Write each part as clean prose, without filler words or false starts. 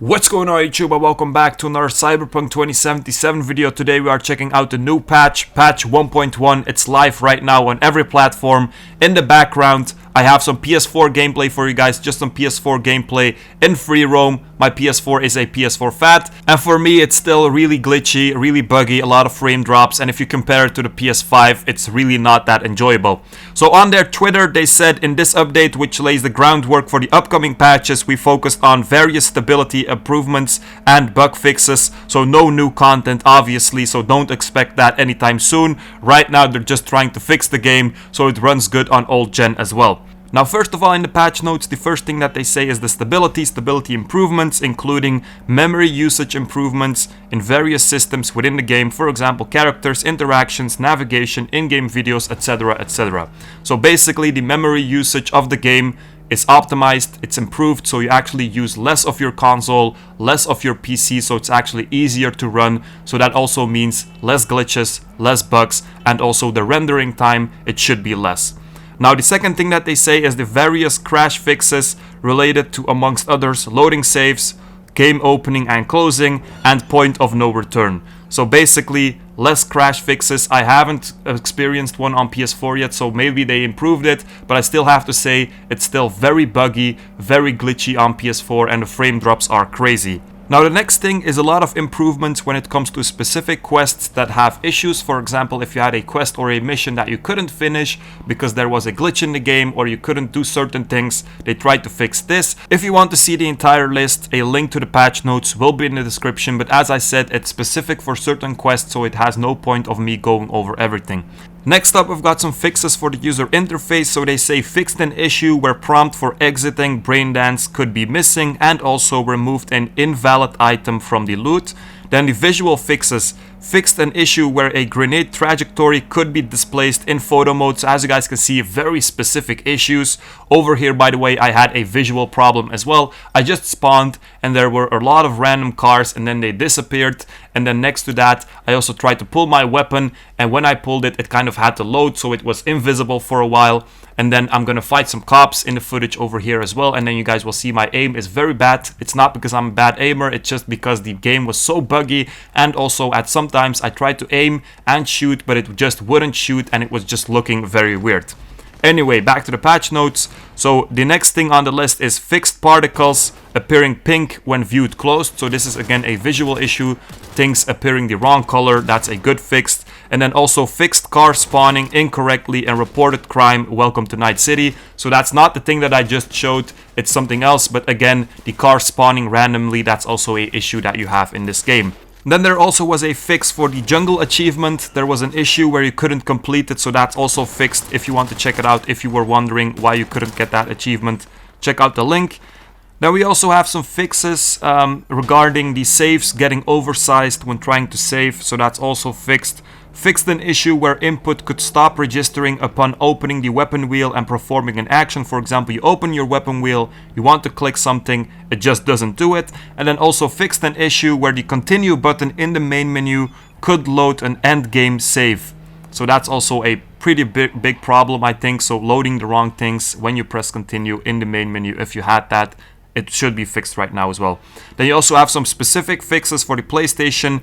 What's going on YouTube, and welcome back to another Cyberpunk 2077 video. Today we are checking out the new patch 1.1. It's live right now on every platform. In the background I have some PS4 gameplay for you guys, just some PS4 gameplay in free roam. My PS4 is a PS4 Fat, and for me it's still really glitchy, really buggy, a lot of frame drops, and if you compare it to the PS5, it's really not that enjoyable. So on their Twitter, they said in this update, which lays the groundwork for the upcoming patches, we focused on various stability improvements and bug fixes. So no new content obviously, so don't expect that anytime soon. Right now they're just trying to fix the game so it runs good on old gen as well. Now, first of all, in the patch notes, the first thing that they say is the stability improvements, including memory usage improvements in various systems within the game. For example, characters, interactions, navigation, in-game videos, etc, etc. So basically, the memory usage of the game is optimized, it's improved, so you actually use less of your console, less of your PC, so it's actually easier to run. So that also means less glitches, less bugs, and also the rendering time, it should be less. Now, the second thing that they say is the various crash fixes related to, amongst others, loading saves, game opening and closing, and point of no return. So basically, less crash fixes. I haven't experienced one on PS4 yet, so maybe they improved it, but I still have to say it's still very buggy, very glitchy on PS4, and the frame drops are crazy. Now, the next thing is a lot of improvements when it comes to specific quests that have issues. For example, if you had a quest or a mission that you couldn't finish because there was a glitch in the game or you couldn't do certain things, they tried to fix this. If you want to see the entire list, a link to the patch notes will be in the description, but as I said, it's specific for certain quests, so it has no point of me going over everything. Next up, we've got some fixes for the user interface. So they say fixed an issue where prompt for exiting Braindance could be missing, and also removed an invalid item from the loot. Then the visual fixes fixed an issue where a grenade trajectory could be displaced in photo mode. So as you guys can see, very specific issues. Over here, by the way, I had a visual problem as well. I just spawned and there were a lot of random cars and then they disappeared. And then next to that, I also tried to pull my weapon, and when I pulled it, it kind of had to load, so it was invisible for a while. And then I'm gonna fight some cops in the footage over here as well, and then you guys will see my aim is very bad. It's not because I'm a bad aimer, it's just because the game was so buggy, and also at sometimes I tried to aim and shoot, but it just wouldn't shoot, and it was just looking very weird. Anyway, back to the patch notes. So the next thing on the list is fixed particles appearing pink when viewed closed. So this is again a visual issue, things appearing the wrong color, that's a good fix. And then also fixed car spawning incorrectly and reported crime, welcome to Night City. So that's not the thing that I just showed, it's something else, but again, the car spawning randomly, that's also a issue that you have in this game. Then there also was a fix for the jungle achievement. There was an issue where you couldn't complete it, so that's also fixed. If you want to check it out, if you were wondering why you couldn't get that achievement, check out the link. Then we also have some fixes regarding the saves getting oversized when trying to save, so that's also fixed. Fixed an issue where input could stop registering upon opening the weapon wheel and performing an action. For example, you open your weapon wheel, you want to click something, it just doesn't do it. And then also fixed an issue where the continue button in the main menu could load an end game save. So that's also a pretty big problem, I think. So loading the wrong things when you press continue in the main menu, if you had that, it should be fixed right now as well. Then you also have some specific fixes for the PlayStation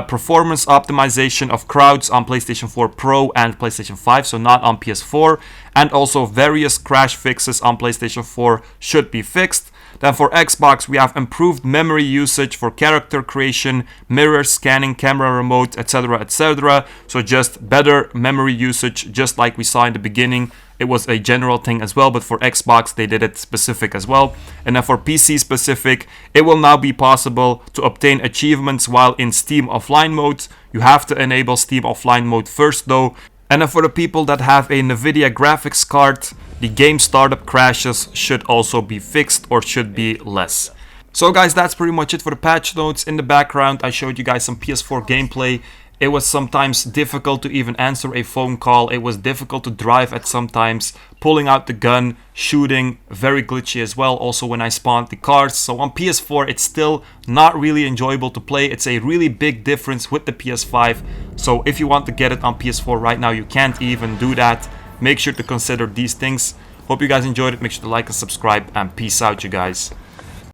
performance optimization of crowds on PlayStation 4 Pro and PlayStation 5, so not on PS4. And also various crash fixes on PlayStation 4 should be fixed. Then for Xbox, we have improved memory usage for character creation, mirror scanning, camera remote, etc, etc. So just better memory usage, just like we saw in the beginning. It was a general thing as well, but for Xbox they did it specific as well. And then for PC specific, it will now be possible to obtain achievements while in Steam offline mode. You have to enable Steam offline mode first though. And then for the people that have a NVIDIA graphics card, the game startup crashes should also be fixed, or should be less. So guys, that's pretty much it for the patch notes. In the background, I showed you guys some PS4 gameplay. It was sometimes difficult to even answer a phone call. It was difficult to drive at sometimes. Pulling out the gun, shooting, very glitchy as well. Also when I spawned the cars. So on PS4, it's still not really enjoyable to play. It's a really big difference with the PS5. So if you want to get it on PS4 right now, you can't even do that. Make sure to consider these things. Hope you guys enjoyed it. Make sure to like and subscribe, and peace out, you guys.